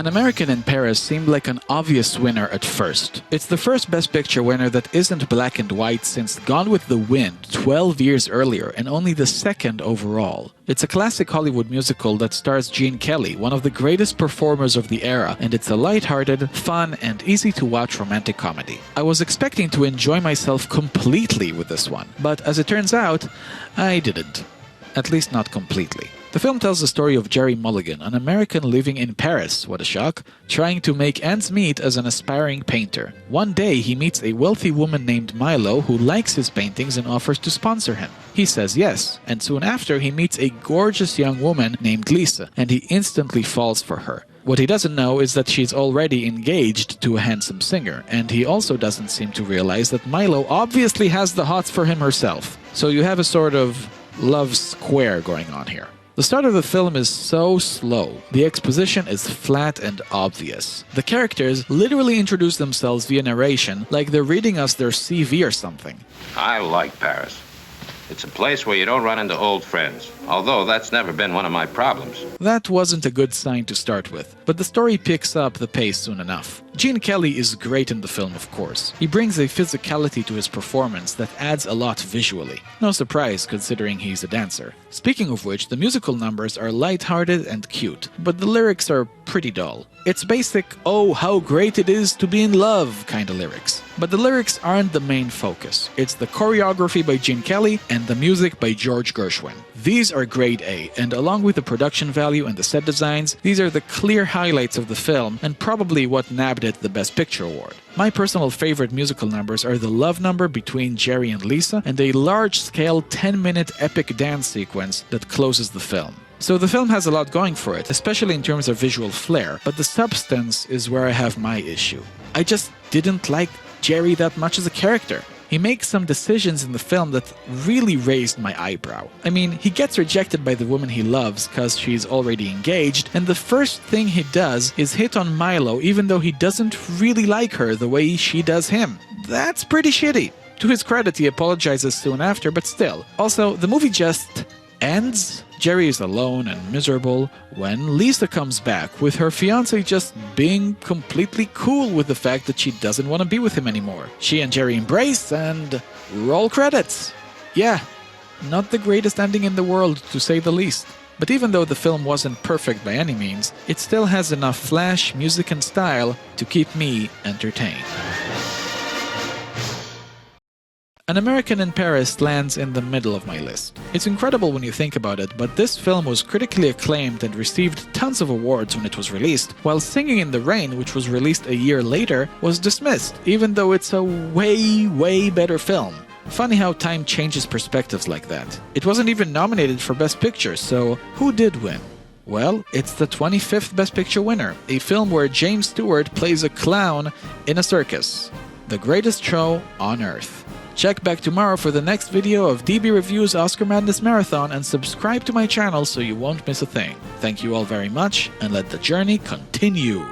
An American in Paris seemed like an obvious winner at first. It's the first Best Picture winner that isn't black and white since Gone with the Wind 12 years earlier, and only the second overall. It's a classic Hollywood musical that stars Gene Kelly, one of the greatest performers of the era, and it's a lighthearted, fun, and easy-to-watch romantic comedy. I was expecting to enjoy myself completely with this one, but as it turns out, I didn't. At least not completely. The film tells the story of Jerry Mulligan, an American living in Paris, what a shock, trying to make ends meet as an aspiring painter. One day he meets a wealthy woman named Milo who likes his paintings and offers to sponsor him. He says yes, and soon after he meets a gorgeous young woman named Lisa, and he instantly falls for her. What he doesn't know is that she's already engaged to a handsome singer, and he also doesn't seem to realize that Milo obviously has the hots for him herself. So you have a sort of love square going on here. The start of the film is so slow. The exposition is flat and obvious. The characters literally introduce themselves via narration like they're reading us their CV or something. I like Paris. It's a place where you don't run into old friends, although that's never been one of my problems. That wasn't a good sign to start with, but the story picks up the pace soon enough. Gene Kelly is great in the film, of course. He brings a physicality to his performance that adds a lot visually. No surprise, considering he's a dancer. Speaking of which, the musical numbers are lighthearted and cute, but the lyrics are pretty dull. It's basic, oh, how great it is to be in love kind of lyrics. But the lyrics aren't the main focus. It's the choreography by Gene Kelly and the music by George Gershwin. These are grade A, and along with the production value and the set designs, these are the clear highlights of the film and probably what nabbed it the Best Picture award. My personal favorite musical numbers are the love number between Jerry and Lisa and a large-scale 10-minute epic dance sequence that closes the film. So the film has a lot going for it, especially in terms of visual flair, but the substance is where I have my issue. I just didn't like Jerry that much as a character. He makes some decisions in the film that really raised my eyebrow. I mean, he gets rejected by the woman he loves because she's already engaged, and the first thing he does is hit on Milo even though he doesn't really like her the way she does him. That's pretty shitty. To his credit, he apologizes soon after, but still. Also, the movie just ends. Jerry is alone and miserable when Lisa comes back, with her fiancé just being completely cool with the fact that she doesn't want to be with him anymore. She and Jerry embrace and roll credits. Yeah, not the greatest ending in the world, to say the least. But even though the film wasn't perfect by any means, it still has enough flash, music and style to keep me entertained. An American in Paris lands in the middle of my list. It's incredible when you think about it, but this film was critically acclaimed and received tons of awards when it was released, while Singing in the Rain, which was released a year later, was dismissed, even though it's a way better film. Funny how time changes perspectives like that. It wasn't even nominated for Best Picture, so who did win? Well, it's the 25th Best Picture winner, a film where James Stewart plays a clown in a circus. The greatest show on earth. Check back tomorrow for the next video of DB Reviews Oscar Madness Marathon and subscribe to my channel so you won't miss a thing. Thank you all very much, and let the journey continue.